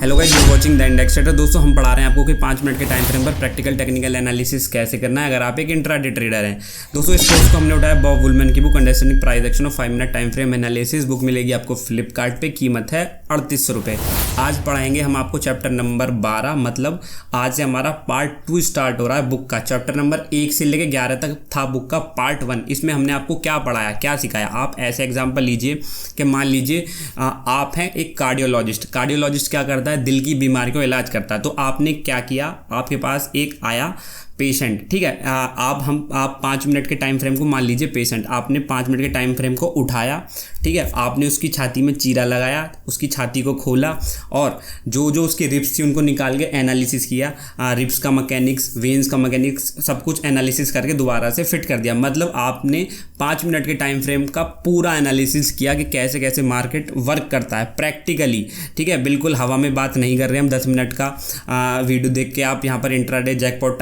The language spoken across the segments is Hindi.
Hello guys, you watching the index trader. दोस्तों हम पढ़ा रहे हैं आपको कि 5 मिनट के टाइम फ्रेम पर प्रैक्टिकल टेक्निकल एनालिसिस कैसे करना है अगर आप एक इंट्राडे ट्रेडर हैं। दोस्तों इस कोर्स को हमने उठाया बॉब वुलमैन की book understanding price action of 5 minute time frame analysis. Book मिलेगी आपको फ्लिपकार्ट पे, कीमत है 3800 रुपये। आज पढ़ाएंगे हम आपको चैप्टर नंबर 12, मतलब आज से हमारा पार्ट 2 स्टार्ट हो रहा है बुक का। चैप्टर नंबर 1 से लेकर 11 तक था बुक का पार्ट 1। इसमें हमने आपको क्या पढ़ाया, क्या सिखाया। आप ऐसे एग्जाम्पल लीजिए कि मान लीजिए आप हैं एक कार्डियोलॉजिस्ट। कार्डियोलॉजिस्ट क्या करता है, दिल की बीमारी को इलाज करता है। तो आपने क्या किया, आपके पास एक आया पेशेंट, ठीक है। आप 5 मिनट के टाइम फ्रेम को मान लीजिए पेशेंट, आपने 5 मिनट के टाइम फ्रेम को उठाया, ठीक है। आपने उसकी छाती में चीरा लगाया, उसकी छाती को खोला और जो उसके रिब्स थी उनको निकाल के एनालिसिस किया। रिब्स का मैकेनिक्स, वेन्स का मैकेनिक्स, सब कुछ एनालिसिस करके दोबारा से फिट कर दिया। मतलब आपने 5 मिनट के टाइम फ्रेम का पूरा एनालिसिस किया कि कैसे कैसे मार्केट वर्क करता है प्रैक्टिकली, ठीक है। बिल्कुल हवा में बात नहीं कर रहे हम 10 मिनट का वीडियो देख के आप यहाँ पर इंट्राडे जैकपॉट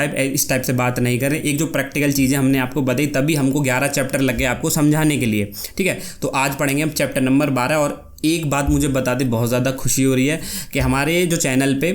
टाइप से बात नहीं कर रहे। एक जो प्रैक्टिकल चीज़ें हमने आपको बताई, तभी हमको 11 चैप्टर लगे आपको समझाने के लिए, ठीक है। तो आज पढ़ेंगे हम चैप्टर नंबर 12। और एक बात मुझे बता दे, बहुत ज़्यादा खुशी हो रही है कि हमारे जो चैनल पे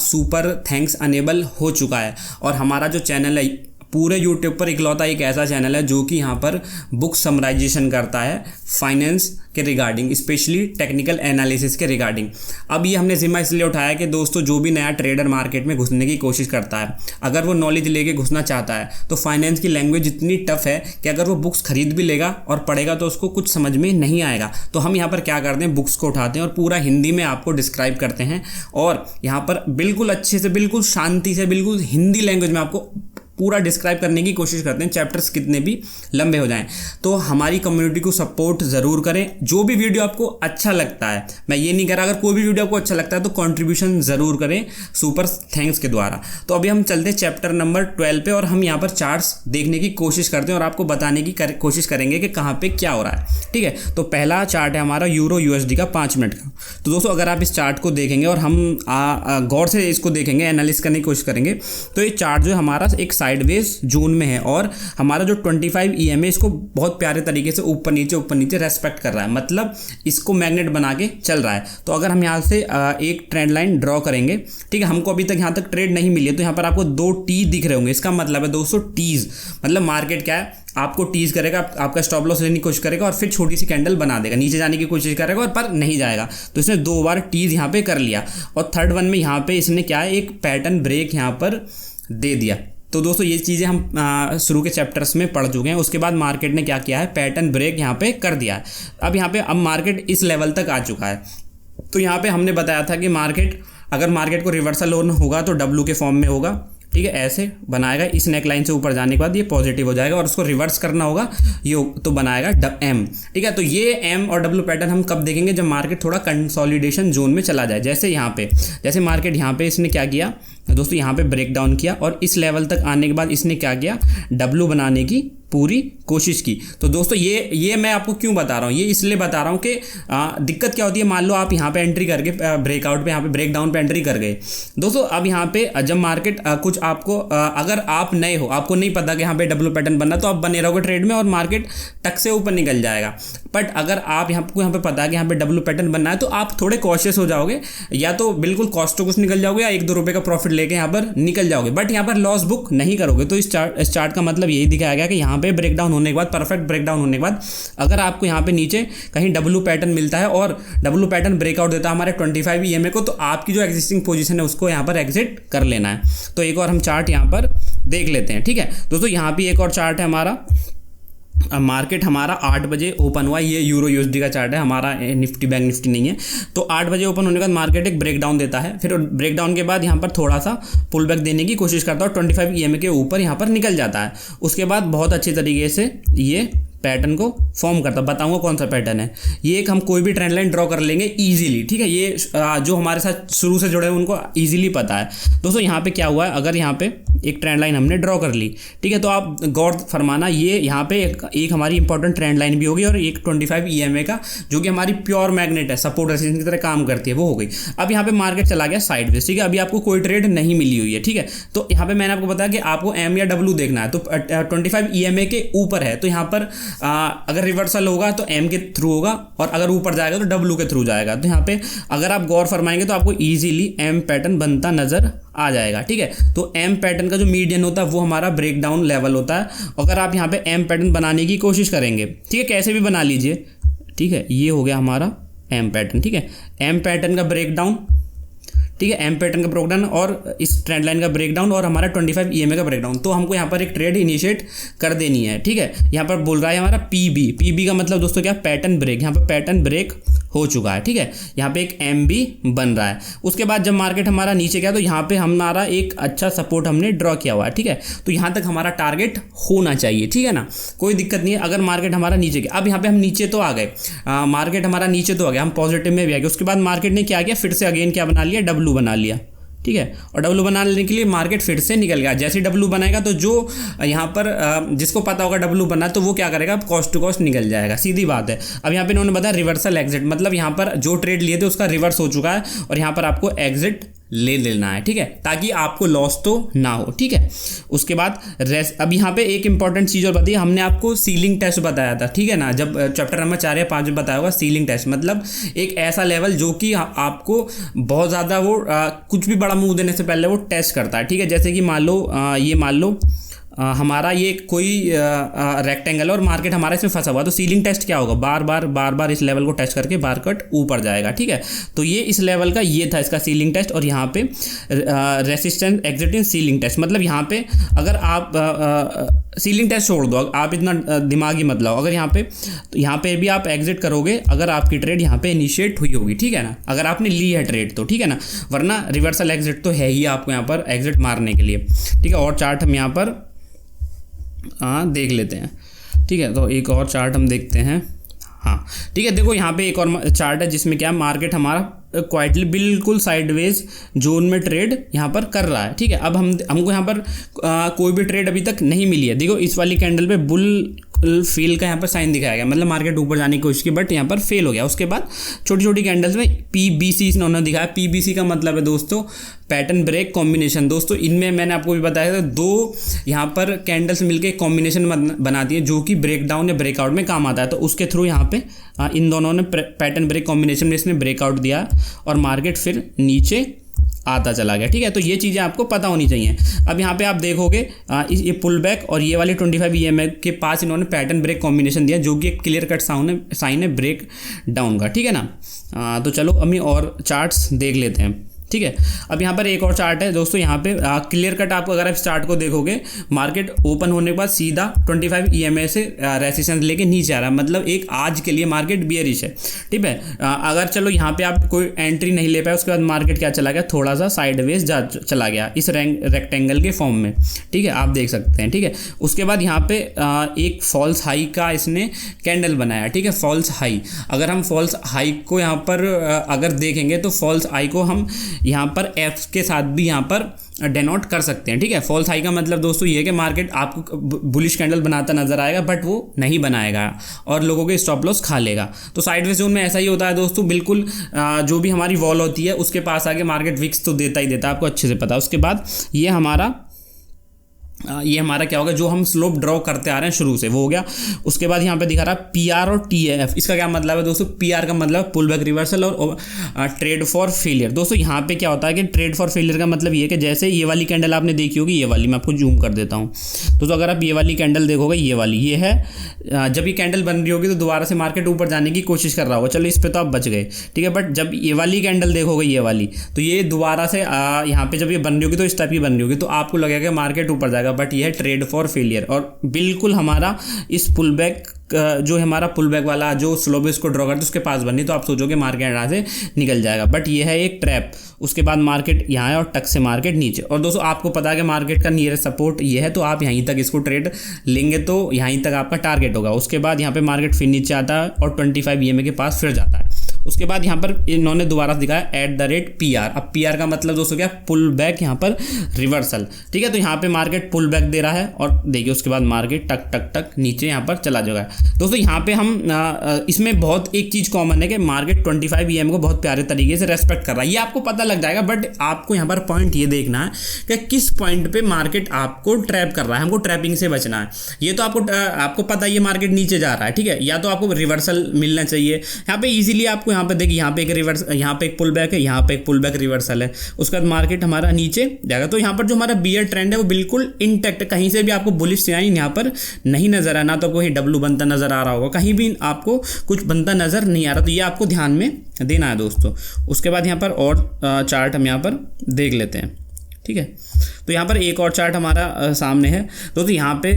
सुपर थैंक्स अनेबल हो चुका है। और हमारा जो चैनल है पूरे यूट्यूब पर इकलौता एक ऐसा चैनल है जो कि यहाँ पर बुक समराइजेशन करता है फाइनेंस के रिगार्डिंग, स्पेशली टेक्निकल एनालिसिस के रिगार्डिंग। अब ये हमने जिम्मा इसलिए उठाया कि दोस्तों जो भी नया ट्रेडर मार्केट में घुसने की कोशिश करता है, अगर वो नॉलेज लेके घुसना चाहता है तो फाइनेंस की लैंग्वेज इतनी टफ है कि अगर वो बुक्स खरीद भी लेगा और पढ़ेगा तो उसको कुछ समझ में नहीं आएगा। तो हम यहाँ पर क्या करते हैं, बुक्स को उठाते हैं और पूरा हिंदी में आपको डिस्क्राइब करते हैं और यहाँ पर बिल्कुल अच्छे से, बिल्कुल शांति से, बिल्कुल हिंदी लैंग्वेज में आपको पूरा डिस्क्राइब करने की कोशिश करते हैं, चैप्टर्स कितने भी लंबे हो जाएं। तो हमारी कम्युनिटी को सपोर्ट ज़रूर करें। जो भी वीडियो आपको अच्छा लगता है, मैं ये नहीं कह रहा, अगर कोई भी वीडियो आपको अच्छा लगता है तो कंट्रीब्यूशन ज़रूर करें सुपर थैंक्स के द्वारा। तो अभी हम चलते हैं चैप्टर नंबर 12 पे और हम यहाँ पर चार्ट्स देखने की कोशिश करते हैं और आपको बताने की कोशिश करेंगे कि कहाँ पर क्या हो रहा है, ठीक है। तो पहला चार्ट है हमारा यूरो USD का 5 मिनट का। तो दोस्तों अगर आप इस चार्ट को देखेंगे और हम गौर से इसको देखेंगे, एनालिसिस करने की कोशिश करेंगे, तो ये चार्ट जो हमारा एक साइडवेज जोन में है और हमारा जो 25 EM है इसको बहुत प्यारे तरीके से ऊपर नीचे रेस्पेक्ट कर रहा है, मतलब इसको मैग्नेट बना के चल रहा है। तो अगर हम यहाँ से एक ट्रेंड लाइन ड्रॉ करेंगे, ठीक है, हमको अभी तक यहाँ तक ट्रेड नहीं मिली है, तो यहाँ पर आपको 2 T दिख रहे होंगे। इसका मतलब है दोस्तों टीज, मतलब मार्केट क्या है, आपको टीज करेगा, आपका स्टॉप लॉस लेने की कोशिश करेगा और फिर छोटी सी कैंडल बना देगा, नीचे जाने की कोशिश करेगा और पर नहीं जाएगा। तो इसने 2 बार टीज यहाँ पे कर लिया और थर्ड वन में यहाँ पे इसने क्या है, एक पैटर्न ब्रेक यहाँ पर दे दिया। तो दोस्तों ये चीज़ें हम शुरू के चैप्टर्स में पढ़ चुके हैं। उसके बाद मार्केट ने क्या किया है, पैटर्न ब्रेक यहाँ पे कर दिया है। अब यहाँ पे मार्केट इस लेवल तक आ चुका है। तो यहाँ पे हमने बताया था कि अगर मार्केट को रिवर्सल होगा तो W के फॉर्म में होगा, ठीक है, ऐसे बनाएगा। इस नेक लाइन से ऊपर जाने के बाद ये पॉजिटिव हो जाएगा और उसको रिवर्स करना होगा, ये तो बनाएगा M, ठीक है। तो ये M और W पैटर्न हम कब देखेंगे, जब मार्केट थोड़ा कंसोलिडेशन जोन में चला जाए। जैसे यहाँ पे, जैसे मार्केट यहाँ पे इसने क्या किया दोस्तों, यहाँ पे ब्रेक डाउन किया और इस लेवल तक आने के बाद इसने क्या किया, W बनाने की पूरी कोशिश की। तो दोस्तों ये मैं आपको क्यों बता रहा हूँ, ये इसलिए बता रहा हूँ कि दिक्कत क्या होती है। मान लो आप यहाँ पे एंट्री करके ब्रेकआउट पे, यहाँ पे ब्रेकडाउन पे एंट्री कर गए दोस्तों। अब यहाँ पे जब मार्केट कुछ आपको अगर आप नए हो, आपको नहीं पता कि यहाँ पे W पैटर्न बनना, तो आप बने रहोगे ट्रेड में और मार्केट टक से ऊपर निकल जाएगा। बट अगर आप यहाँ पे पता है कि यहाँ पे W पैटर्न बनना है, तो आप थोड़े कॉशियस हो जाओगे, या तो बिल्कुल कॉस्ट टू कुछ निकल जाओगे या 1-2 रुपये का प्रॉफिट लेके यहाँ पर निकल जाओगे, बट यहाँ पर लॉस बुक नहीं करोगे। तो इस चार्ट का मतलब यही दिखाया गया कि यहाँ पे ब्रेकडाउन होने के बाद, परफेक्ट ब्रेकडाउन होने के बाद, अगर आपको यहाँ पे नीचे कहीं W पैटर्न मिलता है और W पैटर्न ब्रेकआउट देता है हमारे 25 EMA को, तो आपकी जो एग्जिस्टिंग पोजीशन है उसको यहाँ पर एग्जिट कर लेना है। तो एक और हम चार्ट यहाँ पर देख लेते हैं, ठीक है दोस्तों। यहाँ भी एक और चार्ट है हमारा। मार्केट हमारा 8 बजे ओपन हुआ, ये यूरो USD का चार्ट है हमारा, निफ्टी बैंक निफ्टी नहीं है। तो 8 बजे ओपन होने के बाद मार्केट एक ब्रेकडाउन देता है, फिर ब्रेकडाउन के बाद यहाँ पर थोड़ा सा पुल बैक देने की कोशिश करता है और 25 EMA के ऊपर यहाँ पर निकल जाता है। उसके बाद बहुत अच्छे तरीके से ये पैटर्न को फॉर्म करता, बताऊंगा कौन सा पैटर्न है। ये एक हम कोई भी ट्रेंड लाइन ड्रॉ कर लेंगे इजीली, ठीक है। ये जो हमारे साथ शुरू से जुड़े हैं उनको इजीली पता है। दोस्तों यहाँ पे क्या हुआ है, अगर यहाँ पे एक ट्रेंड लाइन हमने ड्रॉ कर ली, ठीक है, तो आप गौर फरमाना, ये यहाँ पे एक हमारी इंपॉर्टेंट ट्रेंड लाइन भी होगी और एक 25 EMA का जो कि हमारी प्योर मैग्नेट है, सपोर्ट रेजिस्टेंस की तरह काम करती है, वो हो गई। अब यहाँ पे मार्केट चला गया साइडवेज, ठीक है। अभी आपको कोई ट्रेड नहीं मिली हुई है, ठीक है। तो यहाँ पे मैंने आपको बताया कि आपको M या W देखना है, तो 25 EMA के ऊपर है, तो यहाँ पर अगर रिवर्सल होगा तो एम के थ्रू होगा और अगर ऊपर जाएगा तो डब्ल्यू के थ्रू जाएगा। तो यहाँ पे अगर आप गौर फरमाएंगे तो आपको ईजिली एम पैटर्न बनता नजर आ जाएगा। ठीक है, तो एम पैटर्न का जो मीडियन होता है वो हमारा ब्रेक डाउन लेवल होता है। अगर आप यहाँ पे एम पैटर्न बनाने की कोशिश करेंगे, ठीक है, कैसे भी बना लीजिए, ठीक है, ये हो गया हमारा एम पैटर्न। ठीक है, एम पैटर्न का ब्रेक डाउन, ठीक है, एम पैटर्न का ब्रेक डाउन और इस ट्रेंड लाइन का ब्रेक डाउन और हमारा 25 EMA का ब्रेक डाउन। तो हमको यहाँ पर एक ट्रेड इनिशिएट कर देनी है। ठीक है, यहाँ पर बोल रहा है हमारा पीबी का मतलब दोस्तों क्या, पैटर्न ब्रेक। यहाँ पर पैटर्न ब्रेक हो चुका है। ठीक है, यहाँ पे एक एम भी बन रहा है। उसके बाद जब मार्केट हमारा नीचे गया तो यहाँ पे हमारा एक अच्छा सपोर्ट हमने ड्रॉ किया हुआ है। ठीक है, तो यहाँ तक हमारा टारगेट होना चाहिए। ठीक है ना, कोई दिक्कत नहीं है अगर मार्केट हमारा नीचे गया। अब यहाँ पे हम नीचे तो आ गए, मार्केट हमारा नीचे तो आ गया, हम पॉजिटिव में भी आ गए। उसके बाद मार्केट ने क्या किया, फिर से अगेन क्या बना लिया, डब्ल्यू बना लिया। ठीक है, और डब्ल्यू बनाने के लिए मार्केट फिर से निकल गया। जैसे डब्ल्यू बनाएगा तो जो यहाँ पर जिसको पता होगा डब्ल्यू बना तो वो क्या करेगा, कॉस्ट टू कॉस्ट निकल जाएगा, सीधी बात है। अब यहाँ पे इन्होंने बताया रिवर्सल एग्जिट, मतलब यहाँ पर जो ट्रेड लिए थे उसका रिवर्स हो चुका है और यहाँ पर आपको एग्जिट ले लेना है। ठीक है, ताकि आपको लॉस तो ना हो। ठीक है, उसके बाद अब यहाँ पे एक इंपॉर्टेंट चीज़ और बताइए, हमने आपको सीलिंग टेस्ट बताया था। ठीक है ना, जब चैप्टर नंबर 4 या 5 में बताया होगा सीलिंग टेस्ट, मतलब एक ऐसा लेवल जो कि आपको बहुत ज़्यादा वो कुछ भी बड़ा मूव देने से पहले वो टेस्ट करता है। ठीक है, जैसे कि मान लो हमारा ये कोई रेक्टेंगल और मार्केट हमारा इसमें फंसा हुआ, तो सीलिंग टेस्ट क्या होगा, बार बार इस लेवल को टेस्ट करके मार्केट ऊपर जाएगा। ठीक है, तो ये इस लेवल का ये था इसका सीलिंग टेस्ट। और यहाँ पे रेसिस्टेंस एग्जिट इन सीलिंग टेस्ट, मतलब यहाँ पे अगर आप सीलिंग टेस्ट छोड़ दो, आप इतना दिमागी मत लाओ, अगर यहाँ पे भी आप एग्जिट करोगे अगर आपकी ट्रेड यहाँ पे इनिशिएट हुई होगी। ठीक है ना, अगर आपने ली है ट्रेड तो, ठीक है ना, वरना रिवर्सल एग्जिट तो है ही आपको यहाँ पर एग्जिट मारने के लिए। ठीक है, और चार्ट हम यहाँ पर देख लेते हैं। ठीक है, तो एक और चार्ट हम देखते हैं। हाँ, ठीक है, देखो यहाँ पे एक और चार्ट है जिसमें क्या मार्केट हमारा क्वाइटली बिल्कुल साइडवेज जोन में ट्रेड यहाँ पर कर रहा है। ठीक है, अब हमको यहाँ पर कोई भी ट्रेड अभी तक नहीं मिली है। देखो इस वाली कैंडल पे बुल फेल का यहाँ पर साइन दिखाया गया, मतलब मार्केट ऊपर जाने की कोशिश की बट यहाँ पर फेल हो गया। उसके बाद छोटी छोटी कैंडल्स में PBC इन्होंने दिखाया। PBC का मतलब है दोस्तों पैटर्न ब्रेक कॉम्बिनेशन। दोस्तों इनमें मैंने आपको भी बताया था, दो यहाँ पर कैंडल्स मिलके कॉम्बिनेशन बनाती है जो कि ब्रेक डाउन या ब्रेकआउट में काम आता है। तो उसके थ्रू यहाँ पे इन दोनों ने पैटर्न ब्रेक कॉम्बिनेशन में इसने ब्रेकआउट दिया और मार्केट फिर नीचे आता चला गया। ठीक है, तो ये चीज़ें आपको पता होनी चाहिए। अब यहाँ पे आप देखोगे ये पुल बैक और ये वाले 25 EMA के पास इन्होंने पैटर्न ब्रेक कॉम्बिनेशन दिया जो कि एक क्लियर कट साइन है ब्रेक डाउन का। ठीक है ना, तो चलो अभी और चार्ट्स देख लेते हैं। ठीक है, अब यहाँ पर एक और चार्ट है दोस्तों, यहाँ पे क्लियर कट आपको अगर आप इस चार्ट को देखोगे, मार्केट ओपन होने के बाद सीधा 25 EMA से रेसिस्टेंस लेके नीचे आ रहा है, मतलब एक आज के लिए मार्केट बियरिश है। ठीक है, अगर चलो यहाँ पे आप कोई एंट्री नहीं ले पाए, उसके बाद मार्केट क्या चला गया, थोड़ा सा साइडवेज चला गया इस रेक्टेंगल के फॉर्म में। ठीक है, आप देख सकते हैं। ठीक है, उसके बाद यहाँ पे एक फॉल्स हाई का इसने कैंडल बनाया। ठीक है, फॉल्स हाई, अगर हम फॉल्स हाई को यहाँ पर अगर देखेंगे तो फॉल्स हाई को हम यहाँ पर F के साथ भी यहाँ पर डेनोट कर सकते हैं। ठीक है, फॉल्स हाई का मतलब दोस्तों ये है कि मार्केट आपको बुलिश कैंडल बनाता नजर आएगा बट वो नहीं बनाएगा और लोगों के स्टॉप लॉस खा लेगा। तो साइडवेज जोन में ऐसा ही होता है दोस्तों, बिल्कुल जो भी हमारी वॉल होती है उसके पास आके मार्केट विक्स तो देता ही देता है, आपको अच्छे से पता है। उसके बाद ये हमारा क्या होगा, जो हम स्लोप ड्रॉ करते आ रहे हैं शुरू से वो हो गया। उसके बाद यहाँ पे दिखा रहा है PR और TAF। इसका क्या मतलब है दोस्तों, PR का मतलब पुल बैक रिवर्सल और ट्रेड फॉर फेलियर। दोस्तों यहाँ पे क्या होता है कि ट्रेड फॉर फेलियर का मतलब ये है कि जैसे ये वाली कैंडल आपने देखी होगी, ये वाली मैं आपको जूम कर देता हूँ दोस्तों, अगर आप ये वाली कैंडल देखोगे, ये वाली ये है, जब ये कैंडल बन रही होगी तो दोबारा से मार्केट ऊपर जाने की कोशिश कर रहा होगा, चलो इस पर तो आप बच गए। ठीक है, बट जब ये वाली कैंडल देखोगे, ये वाली, तो ये दोबारा से यहाँ पे जब ये बन रही होगी तो इस टाइप की बन रही होगी तो आपको लगेगा कि मार्केट ऊपर जाएगा, बट ये है ट्रेड फॉर फेलियर। और बिल्कुल हमारा इस पुल बैक जो हमारा पुल बैक वाला जो स्लोप इसको ड्रॉ करते उसके पास बनी, तो आप सोचोगे मार्केट यहाँ से निकल जाएगा, बट ये है एक ट्रैप। उसके बाद मार्केट यहाँ है और टक से मार्केट नीचे। और दोस्तों आपको पता है कि मार्केट का नियरेस्ट सपोर्ट ये है, तो आप यहीं तक इसको ट्रेड लेंगे तो यहीं तक आपका टारगेट होगा। उसके बाद यहाँ पे मार्केट फिर नीचे आता है और 25 EMA के पास फिर जाता है। उसके बाद यहाँ पर इन्होंने दोबारा दिखाया @PR। अब PR का मतलब दोस्तों क्या, पुल बैक, यहाँ पर रिवर्सल, ठीक है। तो यहाँ पे मार्केट पुल बैक दे रहा है और देखिए उसके बाद मार्केट टक टक टक नीचे यहाँ पर चला जाएगा। दोस्तों यहाँ पे हम इसमें बहुत एक चीज़ कॉमन है कि मार्केट 25 EM को बहुत प्यारे तरीके से रेस्पेक्ट कर रहा है, ये आपको पता लग जाएगा। बट आपको यहाँ पर पॉइंट ये देखना है कि किस पॉइंट पे मार्केट आपको ट्रैप कर रहा है, हमको ट्रैपिंग से बचना है। ये तो आपको पता है ये मार्केट नीचे जा रहा है, ठीक है, या तो आपको रिवर्सल मिलना चाहिए। यहाँ पे इजीली आपको यहाँ पे देखिए, यहाँ पे एक रिवर्स, यहाँ पे एक पुल बैक है, यहाँ पे एक पुल बैक रिवर्सल है, उसके बाद मार्केट हमारा नीचे जाएगा। तो यहाँ पर जो हमारा बियर ट्रेंड है वो बिल्कुल इंटैक्ट, कहीं से भी आपको बुलिश साइन यहाँ पर नहीं नजर आ, ना तो कोई डब्लू बनता नजर आ रहा होगा, कहीं भी आपको कुछ बनता नजर नहीं आ रहा। तो ये आपको ध्यान में देना है दोस्तों। उसके बाद यहाँ पर और चार्ट हम यहाँ पर देख लेते हैं, ठीक है। तो यहाँ पर एक और चार्ट हमारा सामने है दोस्तों, यहाँ पे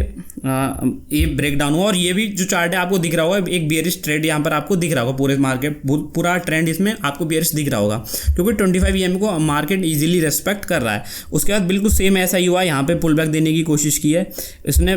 ये ब्रेक डाउन हुआ और ये भी जो चार्ट है आपको दिख रहा होगा, एक बेयरिश ट्रेंड यहाँ पर आपको दिख रहा होगा, पूरे मार्केट पूरा ट्रेंड इसमें आपको बेयरिश दिख रहा होगा, क्योंकि 25 EM को मार्केट इजीली रेस्पेक्ट कर रहा है। उसके बाद बिल्कुल सेम ऐसा ही हुआ, यहाँ पे पुल बैक देने की कोशिश की है इसने,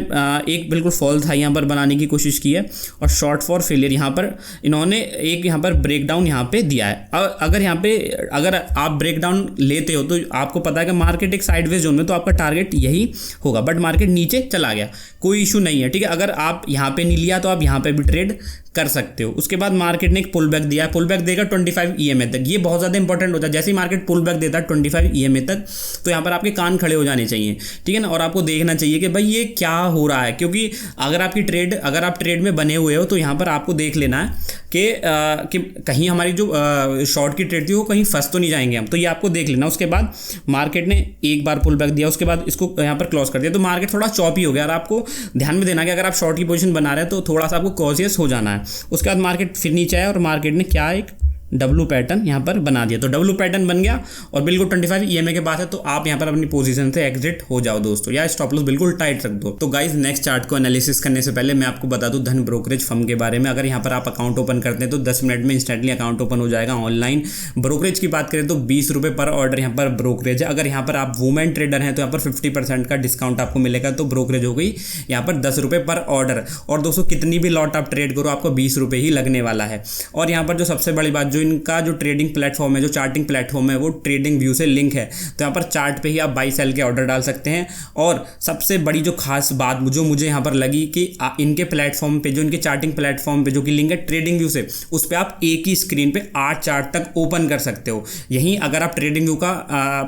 एक बिल्कुल फॉल था यहाँ पर बनाने की कोशिश की है और शॉर्ट फॉर फेलियर यहाँ पर इन्होंने एक यहाँ पर ब्रेक डाउन यहाँ पे दिया है। अगर यहाँ पे अगर आप ब्रेक डाउन लेते हो तो आपको पता है कि मार्केट एक साइडवेज जोन में, तो आपका टारगेट यही होगा। बट मार्केट नीचे चला गया, कोई इशू नहीं है, ठीक है। अगर आप यहाँ पे नहीं लिया तो आप यहाँ पे भी ट्रेड कर सकते हो। उसके बाद मार्केट ने एक पुल बैक दिया, पुल बैक देगा 25 EMA तक, ये बहुत ज़्यादा इंपॉर्टेंट होता है। जैसे ही मार्केट पुल बैक देता है 25 EMA तक, तो यहाँ पर आपके कान खड़े हो जाने चाहिए, ठीक है ना, और आपको देखना चाहिए कि भाई ये क्या हो रहा है। क्योंकि अगर आप ट्रेड में बने हुए हो तो यहाँ पर आपको देख लेना है कि कहीं हमारी जो शॉर्ट की ट्रेड थी वो कहीं फंस तो नहीं जाएंगे हम, तो ये आपको देख लेना। उसके बाद मार्केट ने एक बार पुल बैक दिया, उसके बाद इसको यहाँ पर क्लोज कर दिया, तो मार्केट थोड़ा चॉपी हो गया। और आपको ध्यान में देना कि अगर आप शॉर्ट की पोजीशन बना रहे हैं तो थोड़ा सा आपको कॉशियस हो जाना है। उसके बाद मार्केट फिर नीचे आया और मार्केट ने क्या एक डब्लू पैटर्न यहाँ पर बना दिया, तो डब्लू पैटर्न बन गया और बिल्कुल 25 EMA के पास है, तो आप यहाँ पर अपनी पोजीशन से एग्जिट हो जाओ दोस्तों, या स्टॉप लॉस बिल्कुल टाइट रख दो। तो गाइज नेक्स्ट चार्ट को एनालिसिस करने से पहले मैं आपको बता दूं धन ब्रोकरेज फर्म के बारे में। अगर यहाँ पर आप अकाउंट ओपन करते हैं तो 10 मिनट में इंस्टेंटली अकाउंट ओपन हो जाएगा ऑनलाइन। ब्रोकरेज की बात करें तो 20 रुपये पर ऑर्डर यहाँ पर ब्रोकरेज है। अगर यहाँ पर आप वुमेन ट्रेडर हैं तो यहाँ पर 50% का डिस्काउंट आपको मिलेगा, तो ब्रोकरेज हो गई यहाँ पर 10 रुपये पर ऑर्डर। और दोस्तों कितनी भी लॉट आप ट्रेड करो आपको 20 रुपये ही लगने वाला है। और यहाँ पर जो सबसे बड़ी बात, जो इनका जो ट्रेडिंग प्लेटफॉर्म है, जो चार्टिंग प्लेटफॉर्म है, वो ट्रेडिंग व्यू से लिंक है, तो यहाँ पर चार्ट पे ही आप बाई सेल के ऑर्डर डाल सकते हैं। और सबसे बड़ी जो खास बात जो मुझे यहाँ पर लगी कि इनके प्लेटफॉर्म पे, जो इनके चार्टिंग प्लेटफॉर्म पे जो कि लिंक है ट्रेडिंग व्यू से, उस पर आप एक ही स्क्रीन पे 8 चार्ट तक ओपन कर सकते हो। यहीं अगर आप ट्रेडिंग व्यू का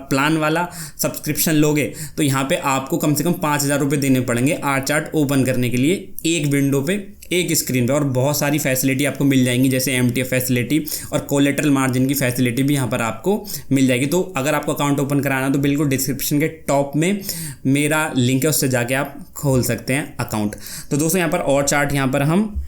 प्लान वाला सब्सक्रिप्शन लोगे तो यहाँ पे आपको कम से कम 5,000 रुपये देने पड़ेंगे 8 चार्ट ओपन करने के लिए, एक विंडो पे, एक स्क्रीन पे। और बहुत सारी फैसिलिटी आपको मिल जाएंगी, जैसे MTF फैसिलिटी और कोलेटरल मार्जिन की फैसिलिटी भी यहाँ पर आपको मिल जाएगी। तो अगर आपको अकाउंट ओपन कराना तो बिल्कुल डिस्क्रिप्शन के टॉप में मेरा लिंक है, उससे जाके आप खोल सकते हैं अकाउंट। तो दोस्तों यहाँ पर और चार्ट यहाँ पर हम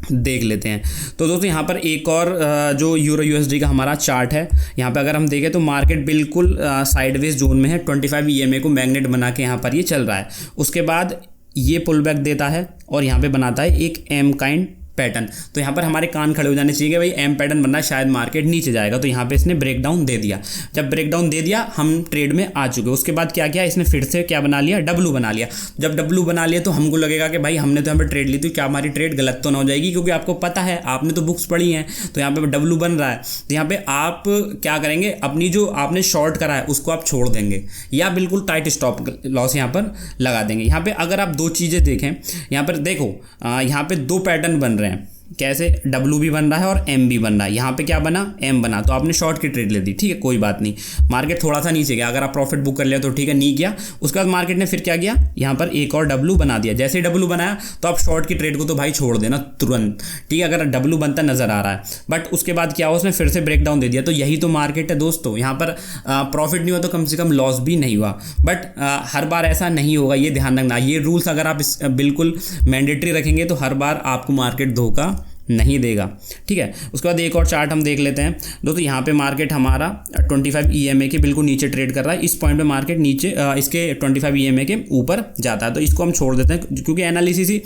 देख लेते हैं। तो दोस्तों यहाँ पर एक और जो यूरो USD का हमारा चार्ट है, यहाँ पे अगर हम देखें तो मार्केट बिल्कुल साइडवेज जोन में है, 25 EMA को मैग्नेट बना के यहाँ पर ये चल रहा है। उसके बाद ये पुल बैक देता है और यहाँ पे बनाता है एक M काइंड पैटर्न। तो यहाँ पर हमारे कान खड़े हो जाने चाहिए कि भाई M पैटर्न बनना, शायद मार्केट नीचे जाएगा। तो यहाँ पे इसने ब्रेक डाउन दे दिया। जब ब्रेक डाउन दे दिया हम ट्रेड में आ चुके। उसके बाद क्या किया इसने, फिर से क्या बना लिया, डब्लू बना लिया। जब डब्लू बना लिया तो हमको लगेगा कि भाई हमने तो यहाँ पर ट्रेड ली थी, क्या हमारी ट्रेड गलत तो ना हो जाएगी, क्योंकि आपको पता है, आपने तो बुक्स पढ़ी हैं। तो यहाँ पे डब्लू बन रहा है, तो यहाँ पे आप क्या करेंगे, अपनी जो आपने शॉर्ट करा है उसको आप छोड़ देंगे या बिल्कुल टाइट स्टॉप लॉस यहाँ पर लगा देंगे। यहाँ पे अगर आप दो चीज़ें देखें, यहाँ पर देखो यहाँ पे दो पैटर्न बन रहे हैं, कैसे, डब्लू भी बन रहा है और M भी बन रहा है। यहाँ पे क्या बना, M बना, तो आपने शॉर्ट की ट्रेड ले दी, ठीक है, कोई बात नहीं। मार्केट थोड़ा सा नीचे गया, अगर आप प्रॉफिट बुक कर लिया तो ठीक है, नहीं किया। उसके बाद मार्केट ने फिर क्या किया, यहाँ पर एक और डब्लू बना दिया। जैसे ही डब्लू बनाया तो आप शॉर्ट की ट्रेड को तो भाई छोड़ देना तुरंत, ठीक है, अगर डब्लू बनता नजर आ रहा है। बट उसके बाद क्या हुआ, उसने फिर से ब्रेक डाउन दे दिया। तो यही तो मार्केट है दोस्तों, यहाँ पर प्रॉफिट नहीं हुआ तो कम से कम लॉस भी नहीं हुआ। बट हर बार ऐसा नहीं होगा, ये ध्यान रखना। ये रूल्स अगर आप बिल्कुल मैंडेटरी रखेंगे तो हर बार आपको मार्केट धोखा नहीं देगा, ठीक है। उसके बाद एक और चार्ट हम देख लेते हैं दोस्तों। यहाँ पे मार्केट हमारा 25 EMA के बिल्कुल नीचे ट्रेड कर रहा है। इस पॉइंट पे मार्केट नीचे इसके 25 EMA के ऊपर जाता है, तो इसको हम छोड़ देते हैं, क्योंकि एनालिसिस ही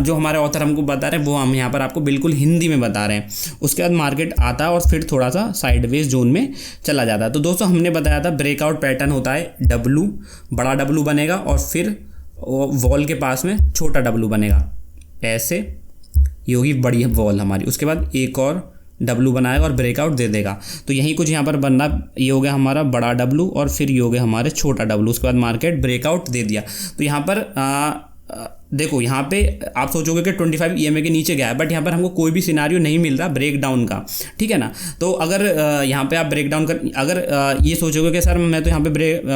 जो हमारे ऑथर हमको बता रहे हैं वो हम यहाँ पर आपको बिल्कुल हिंदी में बता रहे हैं। उसके बाद मार्केट आता है और फिर थोड़ा सा साइडवेज जोन में चला जाता है। तो दोस्तों हमने बताया था ब्रेकआउट पैटर्न होता है, डब्लू, बड़ा डब्लू बनेगा और फिर वॉल के पास में छोटा डब्लू बनेगा, ऐसे ये होगी बड़ी वॉल हमारी। उसके बाद एक और डब्लू बनाएगा और ब्रेकआउट दे देगा। तो यही कुछ यहाँ पर बनना, ये हो गया हमारा बड़ा डब्लू और फिर ये हो गया हमारे छोटा डब्लू, उसके बाद मार्केट ब्रेकआउट दे दिया। तो यहाँ पर देखो यहाँ पे आप सोचोगे कि 25 EMA के नीचे गया है, बट यहाँ पर हमको कोई भी सिनारियो नहीं मिल रहा ब्रेक डाउन का, ठीक है ना। तो अगर यहाँ पे आप ब्रेक डाउन कर, अगर ये सोचोगे कि सर मैं तो यहाँ पे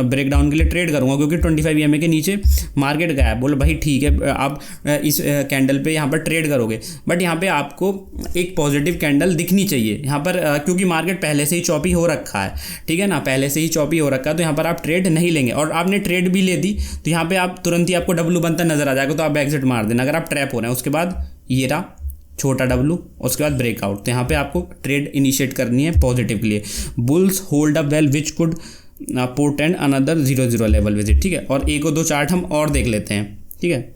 ब्रेक डाउन के लिए ट्रेड करूँगा क्योंकि 25 EMA के नीचे मार्केट गया है, बोलो भाई ठीक है, आप इस कैंडल पे यहाँ पर ट्रेड करोगे, बट यहाँ पे आपको एक पॉजिटिव कैंडल दिखनी चाहिए यहाँ पर, क्योंकि मार्केट पहले से ही चॉपी हो रखा है, ठीक है ना, पहले से ही चॉपी हो रखा है। तो यहाँ पर आप ट्रेड नहीं लेंगे और आपने ट्रेड भी ले दी तो यहाँ पे आप तुरंत ही आपको डब्लू बनता नजर आ जाएगा, तो आप एग्जिट मार देना अगर आप ट्रैप हो रहे हैं। उसके बाद ये रहा छोटा डब्लू, उसके बाद ब्रेकआउट। तो यहाँ पे आपको ट्रेड इनिशिएट करनी है पॉजिटिव के लिए। Bulls hold up well which could portend another 0-0 level visit, ठीक है। और एक और दो चार्ट हम और देख लेते हैं, ठीक है।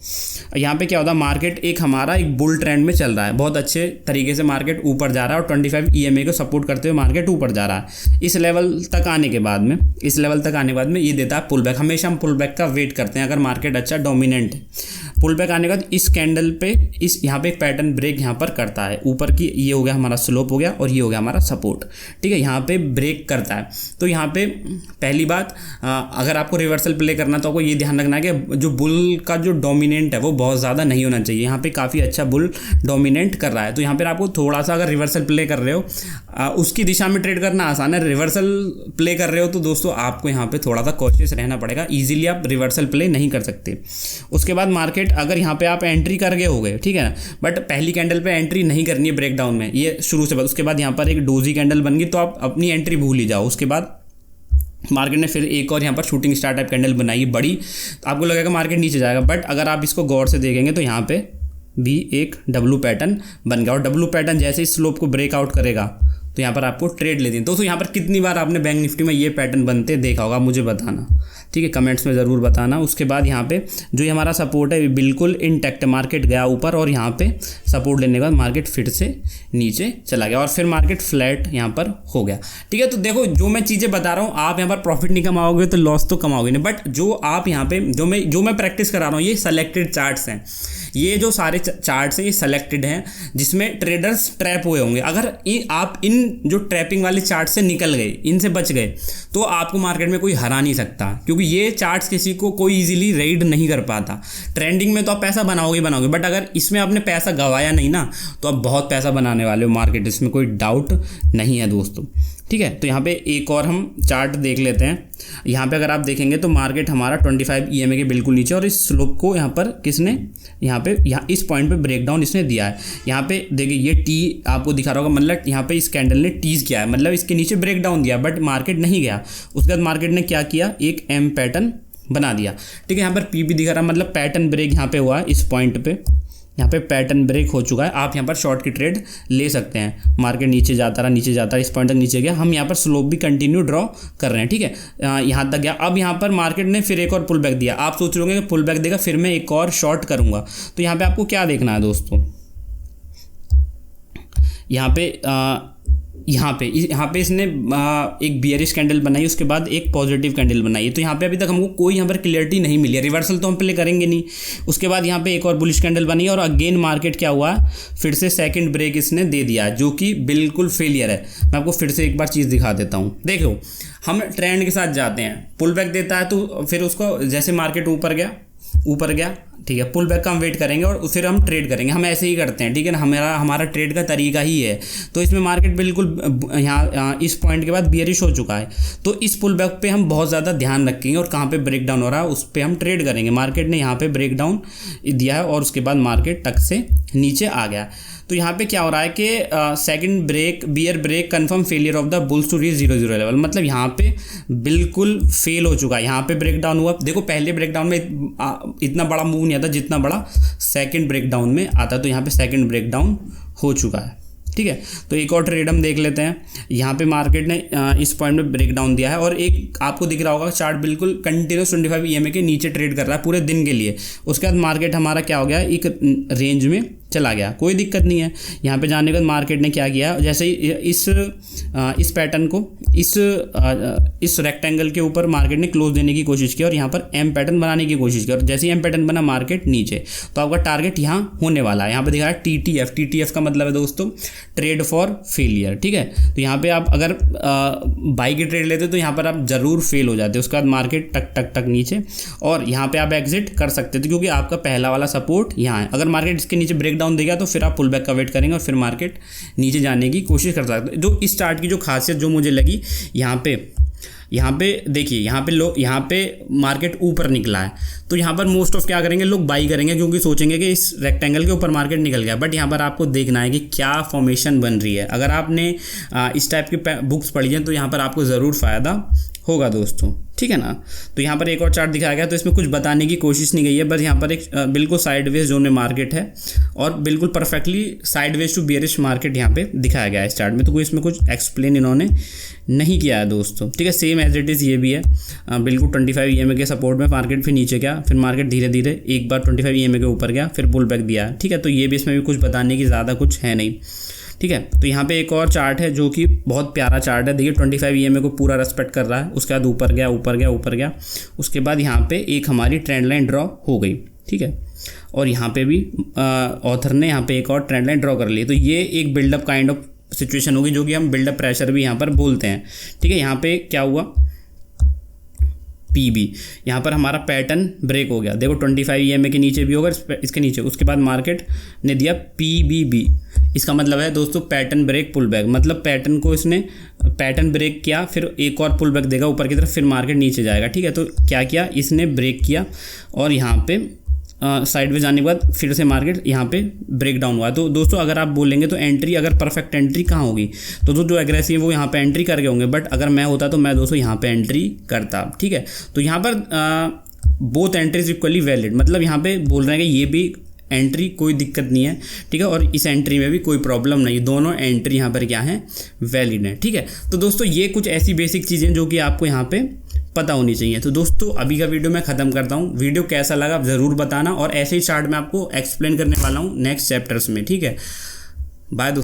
यहाँ पे क्या होता है, मार्केट एक हमारा एक बुल ट्रेंड में चल रहा है, बहुत अच्छे तरीके से मार्केट ऊपर जा रहा है और 25 EMA को सपोर्ट करते हुए मार्केट ऊपर जा रहा है। इस लेवल तक आने के बाद में, इस लेवल तक आने के बाद में ये देता है पुल बैक। हमेशा हम पुल बैक का वेट करते हैं अगर मार्केट अच्छा डोमिनेंट है। पुल बैक आने के बाद इस कैंडल पे इस यहाँ पे एक पैटर्न ब्रेक यहाँ पर करता है ऊपर की, ये हो गया हमारा स्लोप हो गया और ये हो गया हमारा सपोर्ट, ठीक है। यहाँ पे ब्रेक करता है। तो यहाँ पे पहली बात, अगर आपको रिवर्सल प्ले करना तो आपको ये ध्यान रखना है कि जो बुल का जो डोमिनेंट है वो बहुत ज़्यादा नहीं होना चाहिए। यहाँ पे काफ़ी अच्छा बुल डोमिनेंट कर रहा है, तो यहाँ पर आपको थोड़ा सा अगर रिवर्सल प्ले कर रहे हो उसकी दिशा में ट्रेड करना आसान है। रिवर्सल प्ले कर रहे हो तो दोस्तों आपको यहाँ पे थोड़ा सा कॉशियस रहना पड़ेगा, ईजिली आप रिवर्सल प्ले नहीं कर सकते। उसके बाद मार्केट अगर यहाँ पे आप एंट्री कर गए हो गए, ठीक है ना, बट पहली कैंडल पे एंट्री नहीं करनी है ब्रेकडाउन में, ये शुरू से बाद। उसके बाद यहाँ पर एक डोजी कैंडल बन गई तो आप अपनी एंट्री भूल ही जाओ। उसके बाद मार्केट ने फिर एक और यहाँ पर शूटिंग स्टार टाइप कैंडल बनाई बड़ी, तो आपको लगेगा मार्केट नीचे जाएगा, बट अगर आप इसको गौर से देखेंगे तो यहाँ पे भी एक डब्लू पैटर्न बन गया और डब्लू पैटर्न जैसे इस स्लोप को ब्रेकआउट करेगा तो यहाँ पर आपको ट्रेड लेनी है। दोस्तों यहाँ पर कितनी बार आपने बैंक निफ्टी में ये पैटर्न बनते देखा होगा, मुझे बताना, ठीक है, कमेंट्स में ज़रूर बताना। उसके बाद यहाँ पे जो ये हमारा सपोर्ट है बिल्कुल इंटैक्ट, मार्केट गया ऊपर और यहाँ पे सपोर्ट लेने के बाद मार्केट फिर से नीचे चला गया और फिर मार्केट फ्लैट यहाँ पर हो गया, ठीक है। तो देखो जो मैं चीज़ें बता रहा हूँ, आप यहाँ पर प्रॉफिट नहीं कमाओगे तो लॉस तो कमाओगे नहीं, बट जो आप यहाँ पे जो मैं प्रैक्टिस करा रहा हूँ ये सेलेक्टेड चार्ट्स हैं, ये जो सारे चार्ट्स हैं ये सेलेक्टेड हैं जिसमें ट्रेडर्स ट्रैप हुए होंगे। अगर आप इन जो ट्रैपिंग वाले चार्ट से निकल गए, इनसे बच गए, तो आपको मार्केट में कोई हरा नहीं सकता, क्योंकि ये चार्ट्स किसी को कोई इजीली रीड नहीं कर पाता। ट्रेंडिंग में तो आप पैसा बनाओगे, बट अगर इसमें आपने पैसा गंवाया नहीं ना तो आप बहुत पैसा बनाने वाले हो मार्केट, इसमें कोई डाउट नहीं है दोस्तों, ठीक है। तो यहाँ पे एक और हम चार्ट देख लेते हैं। यहाँ पे अगर आप देखेंगे तो मार्केट हमारा 25 EMA के बिल्कुल नीचे और इस स्लोप को यहाँ पर किसने यहाँ इस पॉइंट पे ब्रेकडाउन इसने दिया है। यहाँ पे देखिए ये टी आपको दिखा रहा होगा, मतलब यहाँ पे इस कैंडल ने टीज किया है, मतलब इसके नीचे ब्रेकडाउन दिया, बट मार्केट नहीं गया। उसके बाद मार्केट ने क्या किया, एक एम पैटर्न बना दिया, ठीक है। यहाँ पर पी भी दिखा रहा है, मतलब पैटर्न ब्रेक यहाँ पे हुआ है, इस पॉइंट पे यहाँ पे पैटर्न ब्रेक हो चुका है। आप यहाँ पर शॉर्ट की ट्रेड ले सकते हैं। मार्केट नीचे जाता रहा, इस पॉइंट तक नीचे गया, हम यहाँ पर स्लोप भी कंटिन्यू ड्रॉ कर रहे हैं, ठीक है, यहाँ तक गया। अब यहाँ पर मार्केट ने फिर एक और पुल बैक दिया। आप सोच रहे होंगे कि पुल बैक देगा फिर मैं एक और शॉर्ट करूँगा, तो यहाँ पर आपको क्या देखना है दोस्तों, यहाँ पे इसने एक बियरिश कैंडल बनाई, उसके बाद एक पॉजिटिव कैंडल बनाई। तो यहाँ पे अभी तक हमको कोई यहाँ पर क्लियरिटी नहीं मिली है, रिवर्सल तो हम प्ले करेंगे नहीं। उसके बाद यहाँ पे एक और बुलिश कैंडल बनी और अगेन मार्केट क्या हुआ, फिर से सेकंड ब्रेक इसने दे दिया, जो कि बिल्कुल फेलियर है। मैं आपको फिर से एक बार चीज़ दिखा देता हूँ। देखो हम ट्रेंड के साथ जाते हैं, पुल बैक देता है तो फिर उसको जैसे मार्केट ऊपर गया, ठीक है, पुल बैक का हम वेट करेंगे और फिर हम ट्रेड करेंगे। हम ऐसे ही करते हैं, ठीक है ना, हमारा ट्रेड का तरीका ही है। तो इसमें मार्केट बिल्कुल यहाँ इस पॉइंट के बाद बियरिश हो चुका है, तो इस पुल बैक पे हम बहुत ज़्यादा ध्यान रखेंगे और कहाँ पे ब्रेक डाउन हो रहा है उस पर हम ट्रेड करेंगे। मार्केट ने यहाँ पे ब्रेक डाउन दिया है और उसके बाद मार्केट टक से नीचे आ गया। तो यहाँ पे क्या हो रहा है कि second break bear break confirm failure of the bulls to reach 0-0 level, मतलब यहाँ पे बिल्कुल फेल हो चुका है। यहाँ पे ब्रेक डाउन हुआ, देखो पहले ब्रेक डाउन में इतना बड़ा मूव नहीं आता जितना बड़ा सेकंड ब्रेक डाउन में आता, तो यहाँ पे सेकंड ब्रेक डाउन हो चुका है, ठीक है। तो एक और ट्रेड हम देख लेते हैं। यहाँ पे मार्केट ने इस पॉइंट में ब्रेक डाउन दिया है और एक आपको दिख रहा होगा चार्ट बिल्कुल कंटिन्यूस 25 EMA के नीचे ट्रेड कर रहा है पूरे दिन के लिए। उसके बाद मार्केट हमारा क्या हो गया, एक रेंज में चला गया, कोई दिक्कत नहीं है। यहाँ पे जाने के बाद मार्केट ने क्या किया, जैसे ही इस पैटर्न को इस रेक्टेंगल के ऊपर मार्केट ने क्लोज देने की कोशिश की और यहाँ पर एम पैटर्न बनाने की कोशिश की, और जैसे ही एम पैटर्न बना मार्केट नीचे, तो आपका टारगेट यहाँ होने वाला है। यहाँ पे दिखा है TTF, TTF का मतलब है दोस्तों ट्रेड फॉर फेलियर, ठीक है। तो यहाँ पे आप अगर बाई की ट्रेड लेते तो यहाँ पर आप जरूर फेल हो जाते, उसके बाद मार्केट टक टक टक नीचे, और यहाँ पे आप एग्जिट कर सकते थे क्योंकि आपका पहला वाला सपोर्ट यहाँ है। अगर मार्केट इसके नीचे ब्रेक डाउन देगा तो फिर आप पुल बैक का वेट करेंगे और फिर मार्केट नीचे जाने की कोशिश कर सकते हैं। जो इस चार्ट की जो खासियत जो मुझे लगी, यहाँ पे देखिए, यहाँ पे मार्केट ऊपर निकला है, तो यहाँ पर मोस्ट ऑफ क्या करेंगे, लोग बाई करेंगे क्योंकि सोचेंगे कि इस रेक्टेंगल के ऊपर मार्केट निकल गया। बट यहाँ पर आपको देखना है कि क्या फॉर्मेशन बन रही है। अगर आपने इस टाइप की बुक्स पढ़ी हैं तो यहाँ पर आपको ज़रूर फ़ायदा होगा दोस्तों, ठीक है ना। तो यहाँ पर एक और चार्ट दिखाया गया, तो इसमें कुछ बताने की कोशिश नहीं गई है, बस यहाँ पर एक बिल्कुल साइडवेज जोन में मार्केट है और बिल्कुल perfectly sideways to bearish market यहाँ पे दिखाया गया है इस चार्ट में। तो कोई इसमें कुछ एक्सप्लेन इन्होंने नहीं किया है दोस्तों, ठीक है। सेम एज इट इज़ ये भी है, बिल्कुल 25 EMA के सपोर्ट में मार्केट फिर नीचे गया, फिर मार्केट धीरे धीरे एक बार 25 EMA के ऊपर गया, फिर पुल बैक दिया, ठीक है। तो ये भी इसमें भी कुछ बताने की ज़्यादा कुछ है नहीं, ठीक है। तो यहाँ पे एक और चार्ट है जो कि बहुत प्यारा चार्ट है, देखिए 25 EMA को पूरा रेस्पेक्ट कर रहा है, उसके बाद ऊपर गया ऊपर गया ऊपर गया, उसके बाद यहाँ पे एक हमारी ट्रेंड लाइन ड्रॉ हो गई, ठीक है। और यहाँ पे भी ऑथर ने यहाँ पे एक और ट्रेंड लाइन ड्रॉ कर ली। तो ये एक बिल्डअप काइंड ऑफ सिचुएशन होगी जो कि हम बिल्डअप प्रेशर भी यहाँ पर बोलते हैं, ठीक है। यहाँ पे क्या हुआ, PB, यहाँ पर हमारा पैटर्न ब्रेक हो गया, देखो 25 EMA के नीचे भी होगा, इसके नीचे, उसके बाद मार्केट ने दिया PBB। इसका मतलब है दोस्तों पैटर्न ब्रेक पुल बैक, मतलब पैटर्न को इसने पैटर्न ब्रेक किया, फिर एक और पुल बैक देगा ऊपर की तरफ, फिर मार्केट नीचे जाएगा, ठीक है। तो क्या किया, इसने ब्रेक किया और यहाँ पे साइड में जाने के बाद फिर से मार्केट यहाँ पे ब्रेक डाउन हुआ। तो दोस्तों अगर आप बोलेंगे तो एंट्री, अगर परफेक्ट एंट्री कहाँ होगी, तो जो एग्रेसिव है वो यहाँ पे एंट्री करके होंगे, बट अगर मैं होता तो मैं दोस्तों यहाँ पे एंट्री करता, ठीक है। तो यहाँ पर बोथ एंट्रीज इक्वली वैलिड, मतलब यहाँ पे बोल रहे हैं कि ये भी एंट्री कोई दिक्कत नहीं है, ठीक है, और इस एंट्री में भी कोई प्रॉब्लम नहीं, दोनों एंट्री यहाँ पर क्या है, वैलिड है, ठीक है। तो दोस्तों ये कुछ ऐसी बेसिक चीज़ें जो कि आपको यहाँ पे पता होनी चाहिए। तो दोस्तों अभी का वीडियो मैं ख़त्म करता हूँ, वीडियो कैसा लगा आप ज़रूर बताना, और ऐसे ही चार्ट मैं आपको एक्सप्लेन करने वाला हूँ नेक्स्ट चैप्टर्स में, ठीक है। बाय दोस्तों।